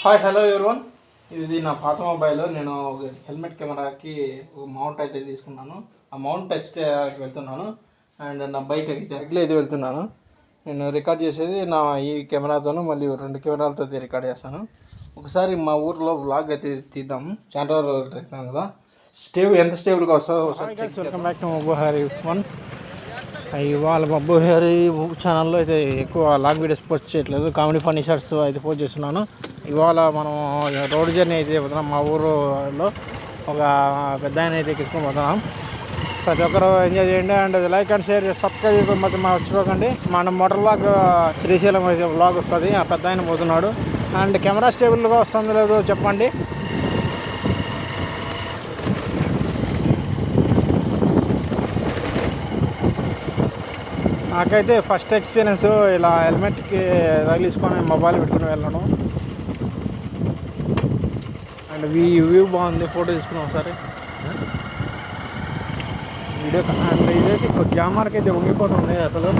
Hi hello everyone. ఇది నా పాత మొబైల్. నేను హెల్మెట్ కెమెరాకి ఒక మౌంట్ అయితే తీసుకున్నాను. ఆ మౌంట్ టెస్ట్ వెళ్తున్నాను. అండ్ నా బైక్ అయితే అయితే వెళ్తున్నాను. నేను రికార్డ్ చేసేది నా ఈ కెమెరాతోను, మళ్ళీ 2 కెమెరాలతో రికార్డ్ చేస్తాను. ఒకసారి మా ఊర్లో వ్లాగ్ అయితే తీద్దాం. చాలా రోజులు తీస్తాను కదా, ఎంత స్టేబుల్గా వస్తుందో ఒకసారి. వెల్కమ్ బ్యాక్ టు మబ్బు హరి వన్. ఇవాళ మబ్బు హరి ఛానల్లో అయితే ఎక్కువ లాంగ్ వీడియోస్ పోస్ట్ చేయట్లేదు, కామెడీ ఫన్నీ షార్ట్స్ అయితే పోస్ట్ చేస్తున్నాను. ఇవాళ మనం రోడ్ జర్నీ అయితే పోతున్నాం. మా ఊరులో ఒక పెద్ద ఆయన అయితే తీసుకొని పోతున్నాం. ప్రతి ఒక్కరు ఎంజాయ్ చేయండి and like and share subscribe మాత్రం మర్చిపోకండి. మన మోటార్ వ్లాగ్ శ్రీశైలం అయితే వ్లాగ్ వస్తుంది. ఆ పెద్ద ఆయన పోతున్నాడు. అండ్ కెమెరా స్టేబుల్గా వస్తుందో లేదో చెప్పండి. నాకైతే ఫస్ట్ ఎక్స్పీరియన్స్ ఇలా హెల్మెట్కి తగిలించుకొని మొబైల్ పెట్టుకుని వెళ్ళడం. అండ్ వ్యూ బాగుంది, ఫోటో తీసుకున్నాం ఒకసారి వీడియో. అండ్ ఇదైతే కెమెరాకి అయితే వంగిపోతుంది అసలు.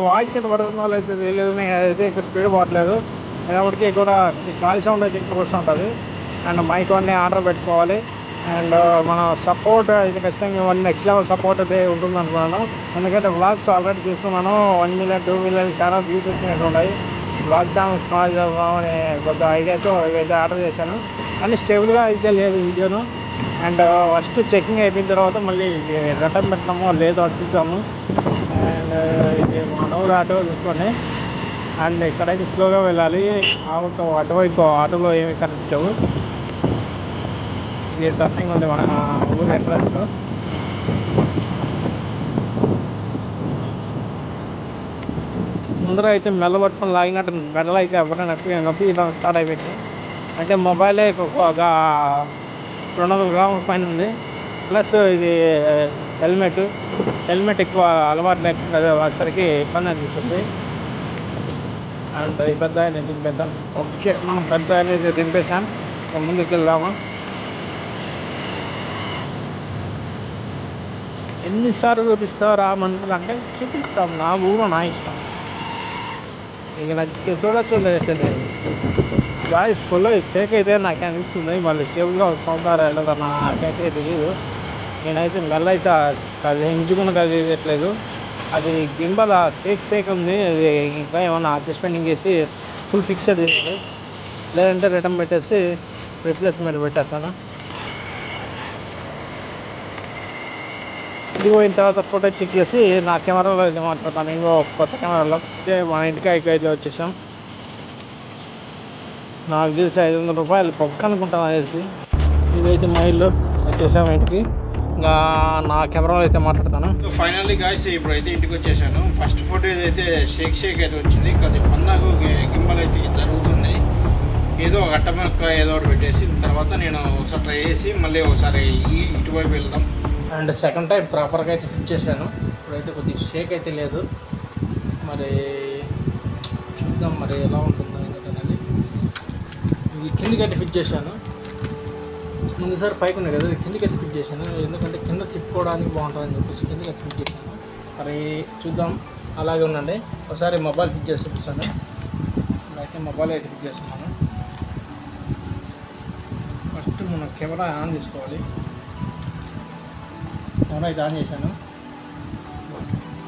వాయిస్ ఎంత పడుతుందో అయితే తెలియదు. అయితే ఎక్కువ స్పీడ్ పోవట్లేదు, అయినప్పటికీ కూడా గాలి సౌండ్ అయితే ఎక్కువ వస్తుంటుంది. అండ్ మైక్ అన్నీ ఆర్డర్ పెట్టుకోవాలి. అండ్ మన సపోర్ట్ అయితే ఖచ్చితంగా నెక్స్ట్ లెవెల్ సపోర్ట్ అయితే ఉంటుంది అనుకున్నాను. ఎందుకంటే వ్లాగ్స్ ఆల్రెడీ చూస్తున్నాను. 1 మిలియన్ 2 మిలియన్ చాలా వ్యూస్ వచ్చినట్టు ఉన్నాయి. వ్లాగ్ ఛానల్ స్మాల్ చేద్దామని కొద్ది ఐడియాతో ఇవైతే ఆర్డర్ చేశాను. కానీ స్టేబుల్గా అయితే లేదు వీడియోను. అండ్ ఫస్ట్ చెకింగ్ అయిపోయిన తర్వాత మళ్ళీ రిటర్న్ పెట్టడమో లేదో చూద్దాము. అండ్ ఇది మనూరు ఆటో చూసుకొని, అండ్ ఇక్కడైతే స్లోగా వెళ్ళాలి. అటువైపు ఆటోలో ఏమి కనిపించవు. ఇది టర్నింగ్ ఉంది మన ఊరు ఎంట్రన్స్. ముందర అయితే మెల్లబట్టుకొని లాగినట్టు మెడలు అయితే ఎవరైనా నొప్పి స్టార్ట్ అయిపోయింది. అంటే మొబైలే ఒక 200 గ్రాముల పైన ఉంది. ప్లస్ ఇది హెల్మెట్ ఎక్కువ అలవాటు లేకుండా వచ్చేసరికి ఇబ్బంది అనిపిస్తుంది. అండ్ ఈ పెద్ద ఆయన దింపేద్దాం. ఓకే, మనం పెద్ద ఆయన దింపేసాం. ముందుకు వెళ్దాము. ఎన్నిసార్లు చూపిస్తారు ఆ మనుషులు అంటే చూపిస్తాం. నా ఊరు నా ఇష్టం. ఇక నాకు చూడొచ్చు లేదు. వాయిస్ ఫుల్ ఫేక్ అయితే నాకు అనిపిస్తుంది. మళ్ళీ స్టేబుల్గా వస్తుంటారా వెళ్ళదా నాకైతే తెలియదు. నేనైతే మెల్లైతే అది ఎంచుకున్నది అది వేయట్లేదు. అది గింబల్ ఫేక్ ఉంది. అది ఇంకా ఏమన్నా అడ్జస్ట్మెంటింగ్ చేసి ఫుల్ ఫిక్స్డ్ చేయాలి, లేదంటే రిటర్న్ పెట్టేసి రిప్లేస్మెంట్ పెట్టేస్తాను. ఇది పోయిన తర్వాత ఫోటో చెక్ చేసి నా కెమెరాలో అయితే మాట్లాడతాను. ఇంకో కొత్త కెమెరాలో మన ఇంటికి అయితే వచ్చేసాం. నాకు తెలిసి 500 రూపాయలు పక్క అనుకుంటాను అనేసి. ఇదైతే మా ఇల్లు వచ్చేసాము ఇంటికి. ఇంకా నా కెమెరాలో అయితే మాట్లాడతాను. ఫైనల్లీ గాయ్స్ ఇప్పుడు అయితే ఇంటికి వచ్చేసాను. ఫస్ట్ ఫోటోస్ అయితే షేక్ అయితే వచ్చింది. కొద్దిగా పందాకు గింబల్ అయితే జరుగుతుంది. ఏదో ఒక అట్టమక్క ఏదో ఒకటి పెట్టేసి తర్వాత నేను ఒకసారి ట్రై చేసి మళ్ళీ ఒకసారి ఇటువైపు వెళ్దాం. అండ్ సెకండ్ టైం ప్రాపర్గా అయితే ఫిట్ చేశాను. ఇప్పుడైతే కొద్దిగా షేక్ అయితే లేదు. మరి చూద్దాం మరి ఎలా ఉంటుందో ఏంటనేది. ఇది కిందికి అయితే ఫిట్ చేశాను. ముందుసారి పైకి ఉన్నాయి కదా, కిందికి అయితే ఫిట్ చేశాను. ఎందుకంటే కింద తిప్పుకోవడానికి బాగుంటుందని చెప్పేసి కిందికి అయితే ఫిట్ చేశాను. మరి చూద్దాం, అలాగే ఉండండి. ఒకసారి మొబైల్ ఫిట్ చేసి చూపిస్తాను. అయితే మొబైల్ అయితే ఫిట్ చేస్తున్నాను. ఫస్ట్ మనం కెమెరా ఆన్ చేసుకోవాలి. కెమెరా అయితే ఆన్ చేశాను.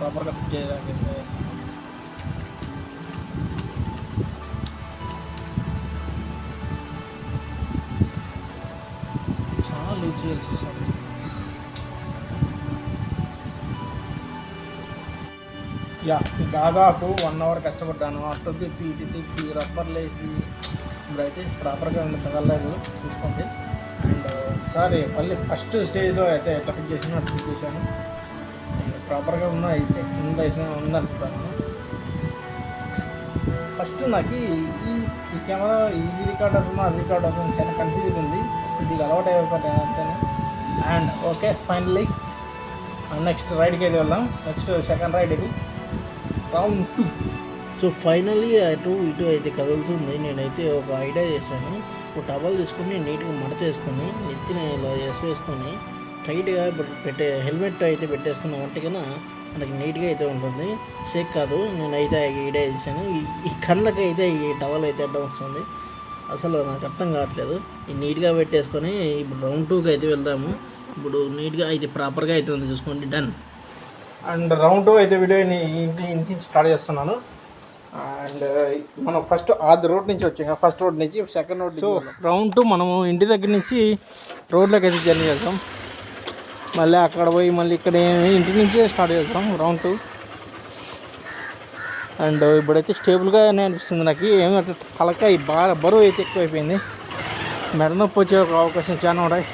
ప్రాపర్గా ఫిట్ చేయడానికి చేయాల్సి వస్తుంది. దాదాపు 1 అవర్ కష్టపడ్డాను. అటు తిప్పి ఇటు తిప్పి రబ్బర్లు వేసి ఇప్పుడైతే ప్రాపర్గా తగలేదు చూసుకోండి. అండ్ ఒకసారి మళ్ళీ ఫస్ట్ స్టేజ్లో అయితే ఎట్లా ఫిట్ చేసినా అట్లా ఫిట్ చేశాను. ప్రాపర్గా ఉన్నా అయితే ఉందనుకుంటాను. ఫస్ట్ నాకు ఈ కెమెరా ఇది రికార్డ్ అవుతుందో అది రికార్డ్ అవుతుందో చాలా కన్ఫ్యూజ్గా ఉంది. కొద్దిగా అలవాటు అయిపోతాను అంతేనే. అండ్ ఓకే, ఫైనల్లీ నెక్స్ట్ రైడ్కి అయితే వెళ్దాం. నెక్స్ట్ సెకండ్ రైడ్ ఇది, రౌండ్ 2. సో ఫైనల్లీ అటు ఇటు అయితే కదులుతుంది. నేనైతే ఒక ఐడియా చేశాను. ఒక టవల్ తీసుకుని నీట్గా మడత వేసుకొని నెత్తిన ఇలా వేసుకొని టైట్గా పెట్టే హెల్మెట్ అయితే పెట్టేసుకున్నాం అంటే కన్నా మనకి నీట్గా అయితే ఉంటుంది. సేక్ కాదు. నేనైతే ఐడియా చేశాను. ఈ కళ్ళకి అయితే ఈ టవల్ అయితే అడ్డం వస్తుంది. అసలు నాకు అర్థం కావట్లేదు. ఈ నీట్గా పెట్టేసుకొని ఇప్పుడు రౌండ్ 2కి అయితే వెళ్దాము. ఇప్పుడు నీట్గా అయితే ప్రాపర్గా అయితే ఉంది, చూసుకోండి. డన్. అండ్ రౌండ్ 2 అయితే వీడియోని ఇంటి స్టార్ట్ చేస్తున్నాను. అండ్ మనం ఫస్ట్ ఆది రోడ్ నుంచి వచ్చాం, ఫస్ట్ రోడ్ నుంచి సెకండ్ రోడ్. సో రౌండ్ 2 మనము ఇంటి దగ్గర నుంచి రోడ్లోకి అయితే జర్నీ చేద్దాం. మళ్ళీ అక్కడ పోయి మళ్ళీ ఇక్కడ ఇంటి నుంచే స్టార్ట్ చేద్దాం రౌండ్ 2. అండ్ ఇప్పుడైతే స్టేబుల్గానే అనిపిస్తుంది నాకు. ఏమంటే తలకాయ బాగా బరువు అయితే ఎక్కువైపోయింది. మెడ నొప్పి వచ్చే ఒక అవకాశం చాలా ఉన్నాయి.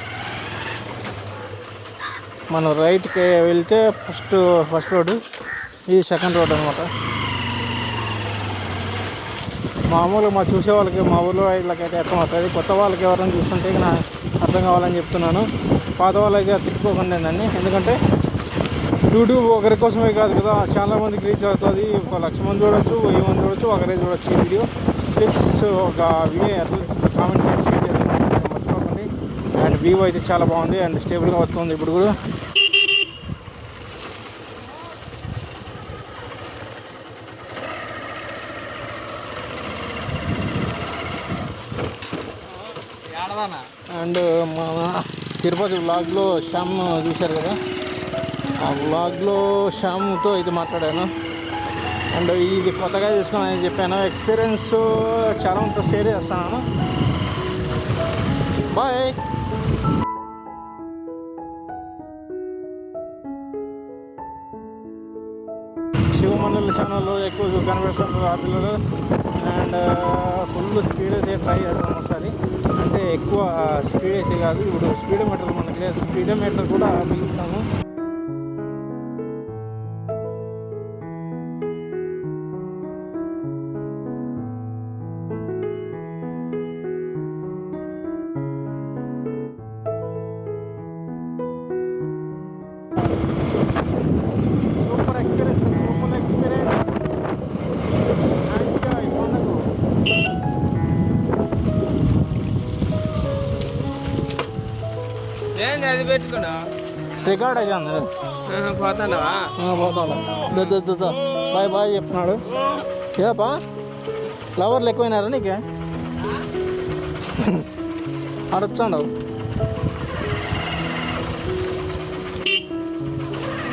మనం రైట్కి వెళ్తే ఫస్ట్ రోడ్, ఇది సెకండ్ రోడ్ అనమాట. మామూలుగా మా చూసే వాళ్ళకి, మా ఊళ్ళో వీళ్ళకైతే అర్థం అవుతుంది. కొత్త వాళ్ళకి ఎవరైనా చూస్తుంటే నా అర్థం కావాలని చెప్తున్నాను. పాత వాళ్ళు అయితే తిట్టుకోకుండా దాన్ని, ఎందుకంటే యూట్యూబ్ ఒకరి కోసమే కాదు కదా, చాలామందికి రీచ్ అవుతుంది. 1,00,000 మంది చూడొచ్చు, 1000 మంది చూడొచ్చు, ఒకరే చూడొచ్చు ఈ వీడియో. ప్లీజ్ ఒక వీడియో కామెంట్ చేసి షేర్ చేస్తాను, మర్చిపోకండి. అండ్ వ్యూ అయితే చాలా బాగుంది అండ్ స్టేబుల్గా వస్తుంది ఇప్పుడు కూడా. అండ్ మా తిరుపతి వ్లాగ్లో శ్యామ్ చూశారు కదా, ఆ వ్లాగ్లో శ్యామ్తో అయితే మాట్లాడాను. అండ్ ఇది కొత్తగా తీసుకున్నానని చెప్పాను. ఎక్స్పీరియన్స్ చాలా మందితో షేర్ చేస్తున్నాను. బాయ్. శివమండలి ఛానల్లో ఎక్కువ కనిపిస్తున్నారు ఆ పిల్లలు. అండ్ ఫుల్ స్పీడ్ అయితే ట్రై చేస్తాం ఒకసారి. అంటే ఎక్కువ స్పీడ్ అయితే కాదు, ఇప్పుడు స్పీడోమీటర్ మనకి లేదు, స్పీడోమీటర్ కూడా బిగిస్తాము. Super experience. ఏంది అది పెట్టుకున్నా రికార్డ్ అయ్యాను. పోతానవా? పోతాను. బాయ్ బాయ్ చెప్తున్నాడు. ఏపా ఫ్లవర్లు ఎక్కువైనారా నీకే? అడుగుతాడు.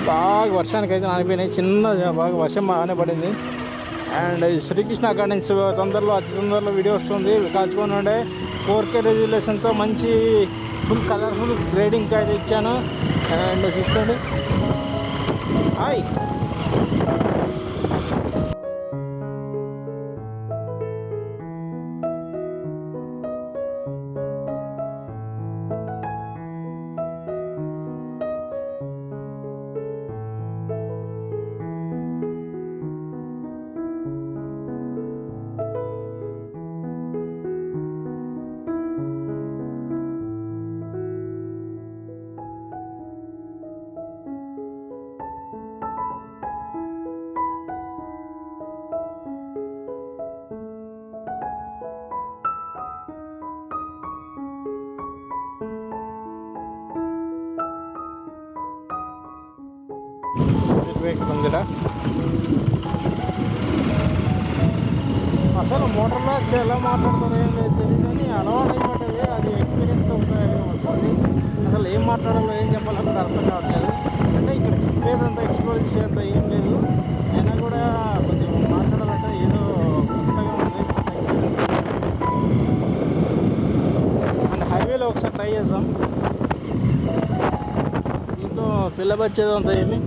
బాగా వర్షానికి అయితే నానిపోయినాయి. చిన్న బాగా వర్షం బాగానే పడింది. అండ్ శ్రీకృష్ణ గార్డెన్స్ అతి తొందరలో వీడియో వస్తుంది, కాల్చుకొని ఉండే 4K రెజల్యూషన్తో మంచి ఫుల్ కలర్ఫుల్ గ్రేడింగ్ అయితే ఇచ్చాను. అండ్ చూసుకోండి. హాయ్. ఉందిరా అసలు మోటార్ బ్లాగ్స్ ఎలా మాట్లాడతారో ఏం లేదు తెలియదు, కానీ అలవాటు అయిపోతుంది. అది ఎక్స్పీరియన్స్తో వస్తుంది. అసలు ఏం మాట్లాడాలో ఏం చెప్పాలో అక్కడ అర్థం కావట్లేదు. అంటే ఇక్కడ చెప్పేదంతా ఎక్స్ప్లోర్ చేసేంత ఏం లేదు, అయినా కూడా కొంచెం మాట్లాడాలంటే ఏదో కొత్తగా ఉంది. అండ్ హైవేలో ఒకసారి ట్రై చేద్దాం. దీంతో పిల్లబచ్చేదంతా ఏమి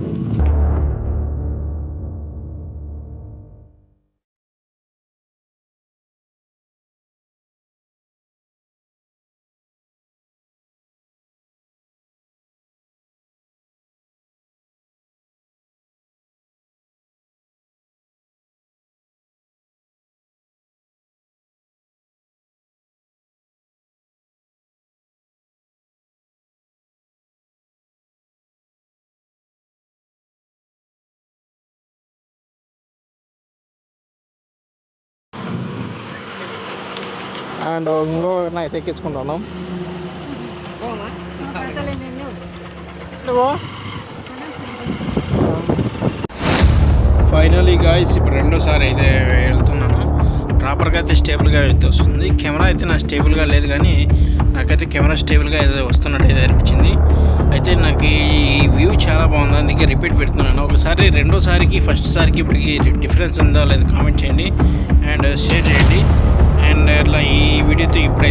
అండ్ ఇంకో అయితే ఎక్కించుకుంటాను. ఫైనలీ గాయ్స్ ఇప్పుడు రెండోసారి అయితే వెళ్తున్నాను. ప్రాపర్గా అయితే స్టేబుల్గా అయితే వస్తుంది. కెమెరా అయితే నాకు స్టేబుల్గా లేదు, కానీ నాకైతే కెమెరా స్టేబుల్గా అయితే వస్తున్నట్టు అయితే అనిపించింది. అయితే నాకు ఈ వ్యూ చాలా బాగుంది, అందుకే రిపీట్ పెడుతున్నాను. ఒకసారి రెండోసారికి ఫస్ట్ సారికి ఇప్పటికి డిఫరెన్స్ ఉందా లేదా కామెంట్ చేయండి అండ్ షేర్ చేయండి. అండ్ అట్లా ఈ వీడియోతో ఇప్పుడైతే